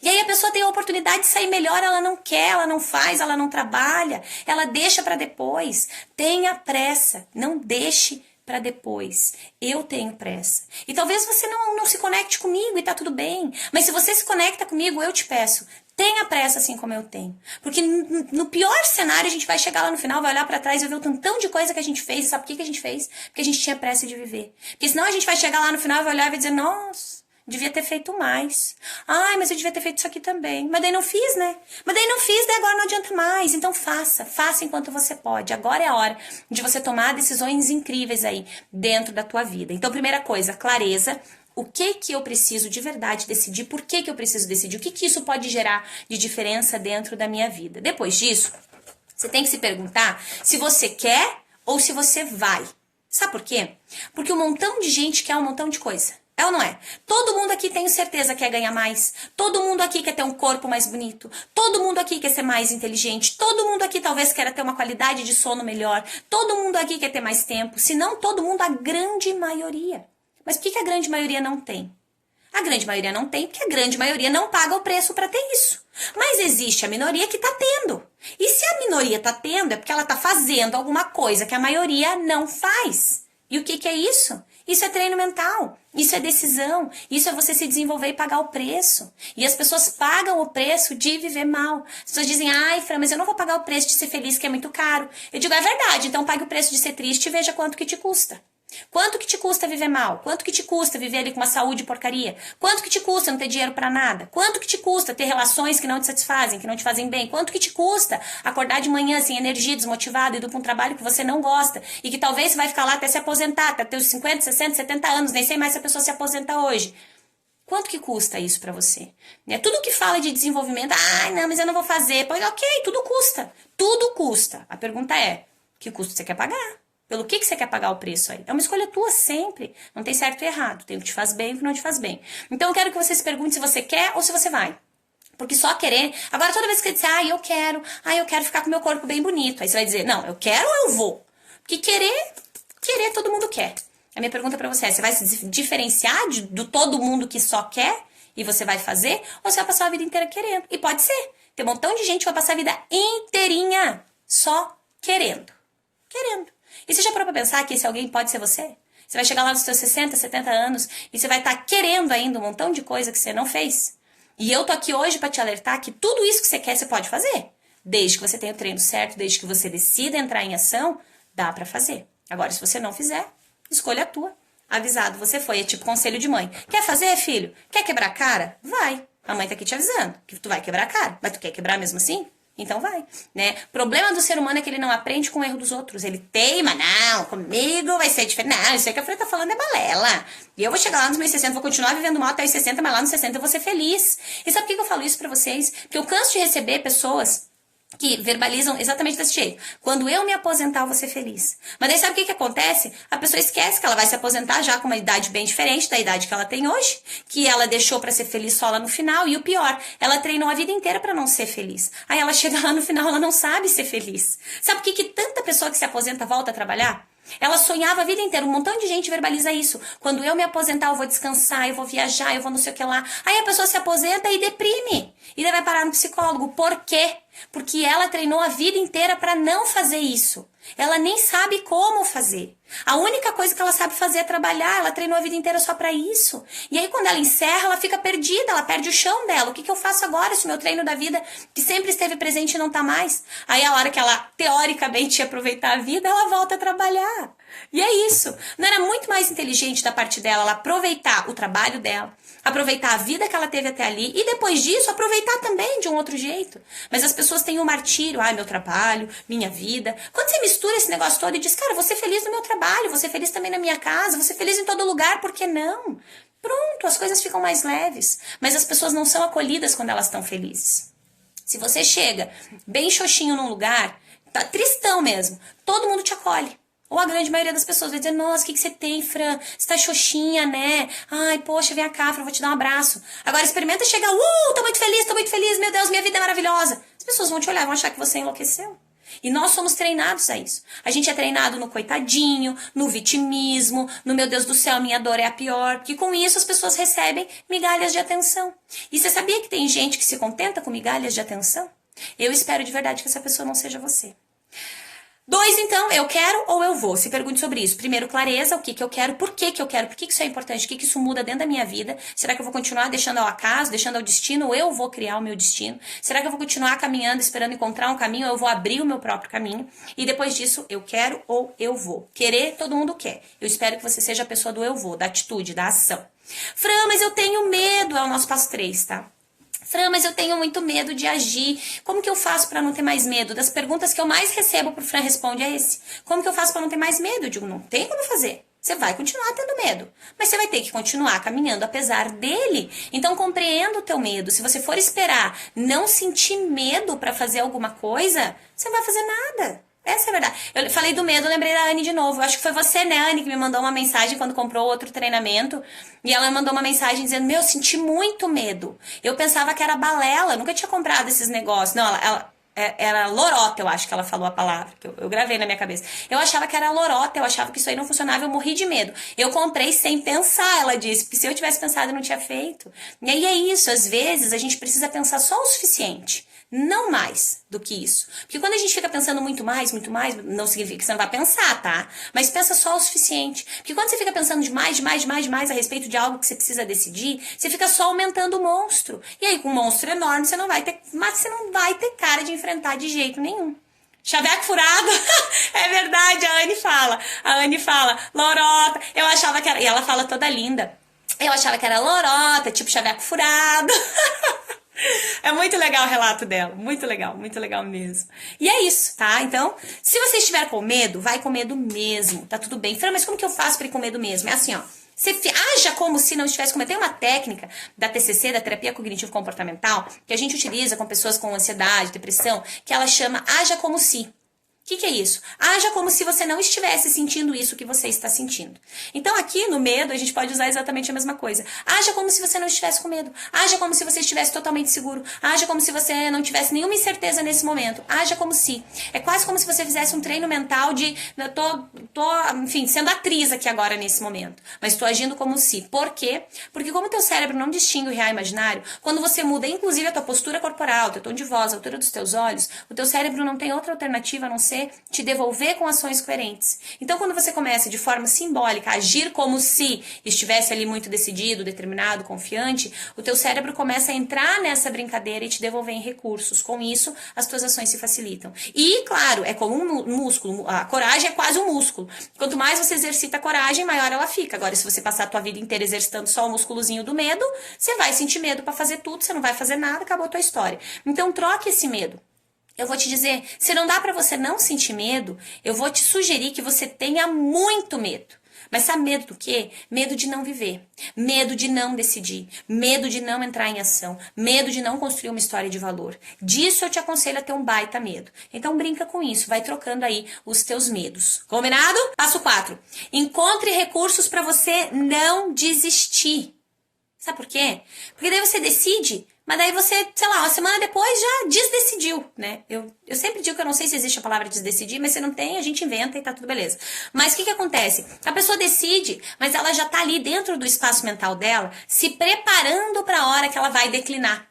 E aí a pessoa tem a oportunidade de sair melhor, ela não quer, ela não faz, ela não trabalha, ela deixa para depois. Tenha pressa, não deixe para depois. Eu tenho pressa. E talvez você não se conecte comigo e tá tudo bem. Mas se você se conecta comigo, eu te peço, tenha pressa assim como eu tenho. Porque no pior cenário, a gente vai chegar lá no final, vai olhar pra trás e vai ver o tantão de coisa que a gente fez. E sabe por que a gente fez? Porque a gente tinha pressa de viver. Porque senão a gente vai chegar lá no final, vai olhar e vai dizer, nossa, devia ter feito mais. Ai, mas eu devia ter feito isso aqui também. Mas daí não fiz, né? Mas daí não fiz, daí agora não adianta mais. Então faça enquanto você pode. Agora é a hora de você tomar decisões incríveis aí dentro da tua vida. Então, primeira coisa, clareza. o que eu preciso de verdade decidir, por que eu preciso decidir, o que isso pode gerar de diferença dentro da minha vida. Depois disso, você tem que se perguntar se você quer ou se você vai. Sabe por quê? Porque um montão de gente quer um montão de coisa. É ou não é? Todo mundo aqui, tenho certeza, quer ganhar mais. Todo mundo aqui quer ter um corpo mais bonito. Todo mundo aqui quer ser mais inteligente. Todo mundo aqui talvez queira ter uma qualidade de sono melhor. Todo mundo aqui quer ter mais tempo. Se não todo mundo, a grande maioria. Mas por que a grande maioria não tem? A grande maioria não tem porque a grande maioria não paga o preço para ter isso. Mas existe a minoria que está tendo. E se a minoria está tendo, é porque ela está fazendo alguma coisa que a maioria não faz. E o que é isso? Isso é treino mental, isso é decisão, isso é você se desenvolver e pagar o preço. E as pessoas pagam o preço de viver mal. As pessoas dizem, ai, Fran, mas eu não vou pagar o preço de ser feliz, que é muito caro. Eu digo, é verdade, então pague o preço de ser triste e veja quanto que te custa. Quanto que te custa viver mal? Quanto que te custa viver ali com uma saúde porcaria? Quanto que te custa não ter dinheiro pra nada? Quanto que te custa ter relações que não te satisfazem, que não te fazem bem? Quanto que te custa acordar de manhã sem energia, desmotivado, indo pra um trabalho que você não gosta e que talvez você vai ficar lá até se aposentar, até ter os 50, 60, 70 anos, nem sei mais se a pessoa se aposenta hoje. Quanto que custa isso pra você? Tudo que fala de desenvolvimento, ai, não, mas eu não vou fazer. Pois ok, tudo custa. Tudo custa. A pergunta é, que custo você quer pagar? Pelo que você quer pagar o preço aí? É uma escolha tua sempre. Não tem certo e errado. Tem o que te faz bem e o que não te faz bem. Então eu quero que você se pergunte se você quer ou se você vai. Porque só querer... Agora toda vez que você disser, eu quero ficar com meu corpo bem bonito. Aí você vai dizer, não, eu quero ou eu vou? Porque querer todo mundo quer. A minha pergunta pra você é, você vai se diferenciar do todo mundo que só quer e você vai fazer? Ou você vai passar a vida inteira querendo? E pode ser. Tem um montão de gente que vai passar a vida inteirinha só querendo. Querendo. E você já parou pra pensar que esse alguém pode ser você? Você vai chegar lá nos seus 60, 70 anos e você vai estar querendo ainda um montão de coisa que você não fez. E eu tô aqui hoje pra te alertar que tudo isso que você quer, você pode fazer. Desde que você tenha o treino certo, desde que você decida entrar em ação, dá pra fazer. Agora, se você não fizer, escolha a tua. Avisado, você foi. É tipo conselho de mãe. Quer fazer, filho? Quer quebrar a cara? Vai. A mãe tá aqui te avisando que tu vai quebrar a cara. Mas tu quer quebrar mesmo assim? Então vai, né? O problema do ser humano é que ele não aprende com o erro dos outros. Ele teima, não, comigo vai ser diferente. Não, isso aí que a Fran tá falando é balela. E eu vou chegar lá nos meus 60, vou continuar vivendo mal até os 60, mas lá nos 60 eu vou ser feliz. E sabe por que eu falo isso pra vocês? Porque eu canso de receber pessoas que verbalizam exatamente desse jeito. Quando eu me aposentar, eu vou ser feliz. Mas daí sabe o que acontece? A pessoa esquece que ela vai se aposentar já com uma idade bem diferente da idade que ela tem hoje, que ela deixou pra ser feliz só lá no final, e o pior, ela treinou a vida inteira pra não ser feliz. Aí ela chega lá no final, ela não sabe ser feliz. Sabe por que tanta pessoa que se aposenta volta a trabalhar? Ela sonhava a vida inteira, um montão de gente verbaliza isso. Quando eu me aposentar, eu vou descansar, eu vou viajar, eu vou não sei o que lá. Aí a pessoa se aposenta e deprime. E daí vai parar no psicólogo. Por quê? Porque ela treinou a vida inteira para não fazer isso. Ela nem sabe como fazer. A única coisa que ela sabe fazer é trabalhar. Ela treinou a vida inteira só para isso. E aí quando ela encerra, ela fica perdida, ela perde o chão dela. O que eu faço agora se o meu treino da vida, que sempre esteve presente, não tá mais? Aí a hora que ela, teoricamente, ia aproveitar a vida, ela volta a trabalhar. E é isso. Não era muito mais inteligente da parte dela ela aproveitar o trabalho dela, aproveitar a vida que ela teve até ali e depois disso aproveitar também de um outro jeito. Mas as pessoas têm um martírio, meu trabalho, minha vida. Quando você mistura esse negócio todo e diz, cara, vou ser feliz no meu trabalho, vou ser feliz também na minha casa, vou ser feliz em todo lugar, por que não? Pronto, as coisas ficam mais leves. Mas as pessoas não são acolhidas quando elas estão felizes. Se você chega bem xoxinho num lugar, tá tristão mesmo, todo mundo te acolhe. Ou a grande maioria das pessoas vai dizer, nossa, o que você tem, Fran? Você tá xoxinha, né? Ai, poxa, vem cá, Fran, vou te dar um abraço. Agora experimenta chegar, tô muito feliz, meu Deus, minha vida é maravilhosa. As pessoas vão te olhar, vão achar que você enlouqueceu. E nós somos treinados a isso. A gente é treinado no coitadinho, no vitimismo, no meu Deus do céu, minha dor é a pior. Porque com isso as pessoas recebem migalhas de atenção. E você sabia que tem gente que se contenta com migalhas de atenção? Eu espero de verdade que essa pessoa não seja você. 2, então, eu quero ou eu vou? Se pergunte sobre isso. Primeiro, clareza, o que eu quero, por que eu quero, por que isso é importante, o que isso muda dentro da minha vida. Será que eu vou continuar deixando ao acaso, deixando ao destino, ou eu vou criar o meu destino? Será que eu vou continuar caminhando, esperando encontrar um caminho, ou eu vou abrir o meu próprio caminho? E depois disso, eu quero ou eu vou? Querer, todo mundo quer. Eu espero que você seja a pessoa do eu vou, da atitude, da ação. Fran, mas eu tenho medo, é o nosso passo 3, tá? Fran, mas eu tenho muito medo de agir. Como que eu faço para não ter mais medo? Das perguntas que eu mais recebo pro Fran Responde é esse. Como que eu faço para não ter mais medo? Eu digo, não tem como fazer. Você vai continuar tendo medo, mas você vai ter que continuar caminhando apesar dele. Então compreenda o teu medo. Se você for esperar não sentir medo para fazer alguma coisa, você não vai fazer nada. Essa é a verdade. Eu falei do medo, lembrei da Anne de novo. Eu acho que foi você, né, Anne, que me mandou uma mensagem quando comprou outro treinamento. E ela me mandou uma mensagem dizendo, meu, eu senti muito medo. Eu pensava que era balela, nunca tinha comprado esses negócios. Não, era lorota, eu acho que ela falou a palavra, que eu gravei na minha cabeça. Eu achava que era lorota, eu achava que isso aí não funcionava, eu morri de medo. Eu comprei sem pensar, ela disse, porque se eu tivesse pensado eu não tinha feito. E aí é isso, às vezes a gente precisa pensar só o suficiente, não mais do que isso. Porque quando a gente fica pensando muito mais, não significa que você não vai pensar, tá? Mas pensa só o suficiente. Porque quando você fica pensando demais a respeito de algo que você precisa decidir, você fica só aumentando o monstro. E aí com um monstro enorme você não vai ter cara de enfrentar de jeito nenhum. Chaveco furado, é verdade, a Anne fala, lorota, eu achava que era, e ela fala toda linda, eu achava que era lorota, tipo chaveco furado. É muito legal o relato dela, muito legal mesmo. E é isso, tá? Então, se você estiver com medo, vai com medo mesmo, tá tudo bem. Fran, mas como que eu faço pra ir com medo mesmo? É assim, ó, você haja como se não estivesse com medo. Tem uma técnica da TCC, da terapia cognitivo-comportamental, que a gente utiliza com pessoas com ansiedade, depressão, que ela chama haja como se. O que é isso? Haja como se você não estivesse sentindo isso que você está sentindo. Então aqui no medo a gente pode usar exatamente a mesma coisa. Haja como se você não estivesse com medo. Haja como se você estivesse totalmente seguro. Haja como se você não tivesse nenhuma incerteza nesse momento. Haja como se. É quase como se você fizesse um treino mental de... Eu enfim, sendo atriz aqui agora nesse momento. Mas estou agindo como se. Por quê? Porque como o teu cérebro não distingue o real e imaginário, quando você muda inclusive a tua postura corporal, o teu tom de voz, a altura dos teus olhos, o teu cérebro não tem outra alternativa a não ser te devolver com ações coerentes. Então, quando você começa de forma simbólica a agir como se estivesse ali muito decidido, determinado, confiante, o teu cérebro começa a entrar nessa brincadeira e te devolver em recursos. Com isso, as tuas ações se facilitam. E, claro, é como um músculo. A coragem é quase um músculo. Quanto mais você exercita a coragem, maior ela fica. Agora, se você passar a tua vida inteira exercitando só o músculozinho do medo, você vai sentir medo para fazer tudo, você não vai fazer nada, acabou a tua história. Então, troque esse medo. Eu vou te dizer, se não dá pra você não sentir medo, eu vou te sugerir que você tenha muito medo. Mas sabe medo do quê? Medo de não viver, medo de não decidir, medo de não entrar em ação, medo de não construir uma história de valor. Disso eu te aconselho a ter um baita medo. Então brinca com isso, vai trocando aí os teus medos. Combinado? Passo 4. Encontre recursos pra você não desistir. Sabe por quê? Porque daí você decide... Mas daí você, sei lá, uma semana depois já desdecidiu, né? Eu sempre digo que eu não sei se existe a palavra desdecidir, mas se não tem, a gente inventa e tá tudo beleza. Mas o que acontece? A pessoa decide, mas ela já tá ali dentro do espaço mental dela, se preparando para a hora que ela vai declinar.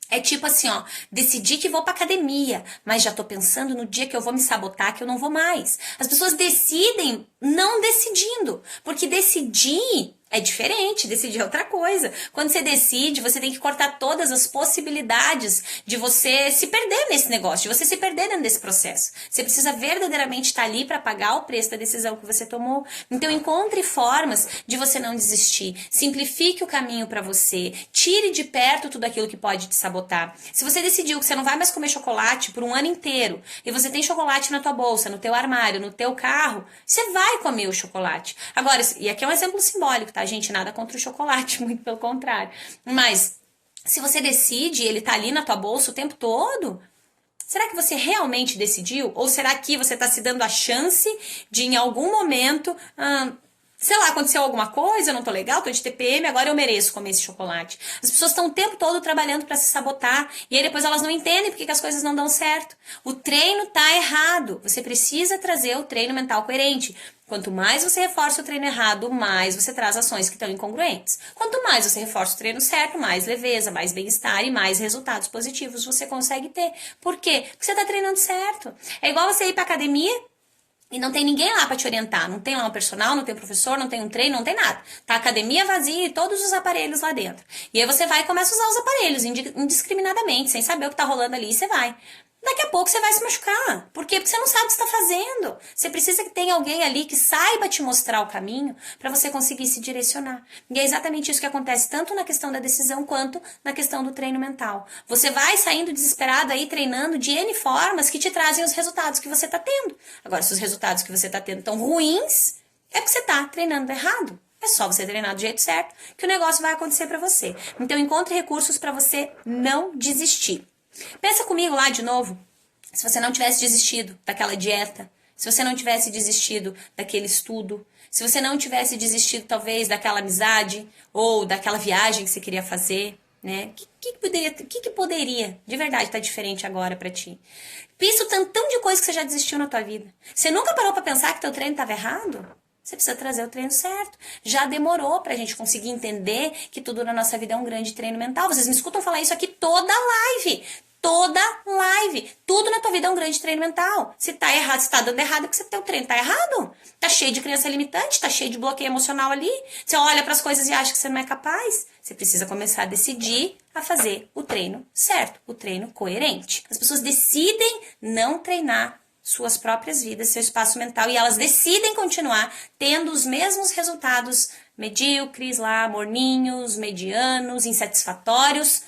É tipo assim, ó, decidi que vou pra academia, mas já tô pensando no dia que eu vou me sabotar, que eu não vou mais. As pessoas decidem não decidindo, porque decidir é diferente, decidir é outra coisa. Quando você decide, você tem que cortar todas as possibilidades de você se perder nesse negócio, de você se perder dentro desse processo. Você precisa verdadeiramente estar ali para pagar o preço da decisão que você tomou. Então encontre formas de você não desistir. Simplifique o caminho para você. Tire de perto tudo aquilo que pode te sabotar. Se você decidiu que você não vai mais comer chocolate por um ano inteiro e você tem chocolate na tua bolsa, no teu armário, no teu carro, você vai comer o chocolate. Agora, e aqui é um exemplo simbólico, tá, gente? Nada contra o chocolate, muito pelo contrário. Mas, se você decide, ele tá ali na tua bolsa o tempo todo, será que você realmente decidiu? Ou será que você tá se dando a chance de, em algum momento, sei lá, aconteceu alguma coisa, eu não tô legal, tô de TPM, agora eu mereço comer esse chocolate. As pessoas estão o tempo todo trabalhando para se sabotar, e aí depois elas não entendem porque que as coisas não dão certo. O treino tá errado. Você precisa trazer o treino mental coerente. Quanto mais você reforça o treino errado, mais você traz ações que estão incongruentes. Quanto mais você reforça o treino certo, mais leveza, mais bem-estar e mais resultados positivos você consegue ter. Por quê? Porque você tá treinando certo. É igual você ir pra academia e não tem ninguém lá pra te orientar. Não tem lá um personal, não tem um professor, não tem um treino, não tem nada. Tá a academia vazia e todos os aparelhos lá dentro. E aí você vai e começa a usar os aparelhos indiscriminadamente, sem saber o que tá rolando ali, e você vai. Daqui a pouco você vai se machucar. Por quê? Porque você não sabe o que você está fazendo. Você precisa que tenha alguém ali que saiba te mostrar o caminho para você conseguir se direcionar. E é exatamente isso que acontece tanto na questão da decisão quanto na questão do treino mental. Você vai saindo desesperado aí treinando de N formas que te trazem os resultados que você está tendo. Agora, se os resultados que você está tendo estão ruins, é porque você tá treinando errado. É só você treinar do jeito certo que o negócio vai acontecer pra você. Então encontre recursos pra você não desistir. Pensa comigo lá de novo. Se você não tivesse desistido daquela dieta, se você não tivesse desistido daquele estudo, se você não tivesse desistido talvez daquela amizade ou daquela viagem que você queria fazer, né? Que poderia de verdade estar diferente agora pra ti? Pensa o tantão de coisa que você já desistiu na tua vida. Você nunca parou pra pensar que teu treino estava errado? Você precisa trazer o treino certo. Já demorou pra gente conseguir entender que tudo na nossa vida é um grande treino mental. Vocês me escutam falar isso aqui toda live. Toda live. Tudo na tua vida é um grande treino mental. Se tá errado, se tá dando errado, é porque teu treino tá errado. Tá cheio de crença limitante, tá cheio de bloqueio emocional ali. Você olha pras coisas e acha que você não é capaz. Você precisa começar a decidir a fazer o treino certo, o treino coerente. As pessoas decidem não treinar suas próprias vidas, seu espaço mental, e elas decidem continuar tendo os mesmos resultados medíocres lá, morninhos, medianos, insatisfatórios,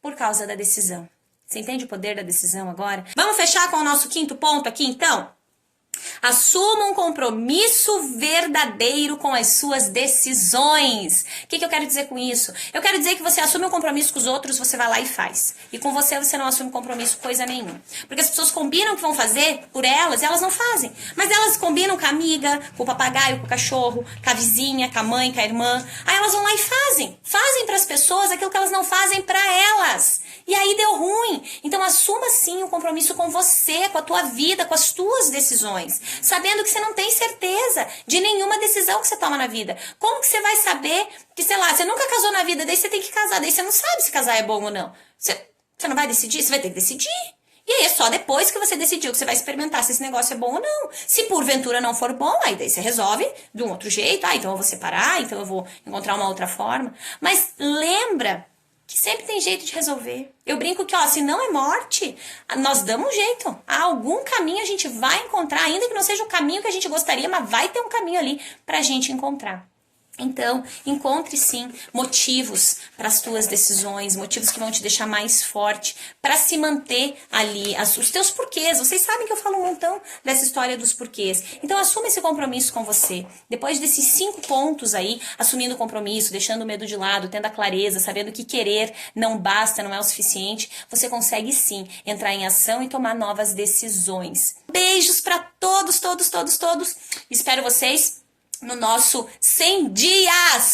por causa da decisão. Você entende o poder da decisão agora? Vamos fechar com o nosso quinto ponto aqui, então? Assuma um compromisso verdadeiro com as suas decisões. O que eu quero dizer com isso? Eu quero dizer que você assume um compromisso com os outros, você vai lá e faz. E com você não assume compromisso com coisa nenhuma. Porque as pessoas combinam o que vão fazer por elas e elas não fazem. Mas elas combinam com a amiga, com o papagaio, com o cachorro, com a vizinha, com a mãe, com a irmã. Aí elas vão lá e fazem. Fazem para as pessoas aquilo que elas não fazem para elas. E aí deu ruim. Então assuma sim um compromisso com você, com a tua vida, com as tuas decisões. Sabendo que você não tem certeza de nenhuma decisão que você toma na vida. Como que você vai saber que, sei lá, você nunca casou na vida, daí você tem que casar, daí você não sabe se casar é bom ou não. Você não vai decidir? Você vai ter que decidir. E aí é só depois que você decidiu que você vai experimentar se esse negócio é bom ou não. Se porventura não for bom, aí daí você resolve de um outro jeito. Então eu vou separar, então eu vou encontrar uma outra forma. Mas lembra que sempre tem jeito de resolver. Eu brinco que, se não é morte, nós damos um jeito. Algum caminho a gente vai encontrar, ainda que não seja o caminho que a gente gostaria, mas vai ter um caminho ali pra gente encontrar. Então, encontre sim motivos para as tuas decisões, motivos que vão te deixar mais forte, para se manter ali, os teus porquês. Vocês sabem que eu falo um montão dessa história dos porquês. Então, assuma esse compromisso com você. Depois desses 5 pontos aí, assumindo o compromisso, deixando o medo de lado, tendo a clareza, sabendo que querer não basta, não é o suficiente, você consegue sim entrar em ação e tomar novas decisões. Beijos para todos. Espero vocês no nosso 100 dias!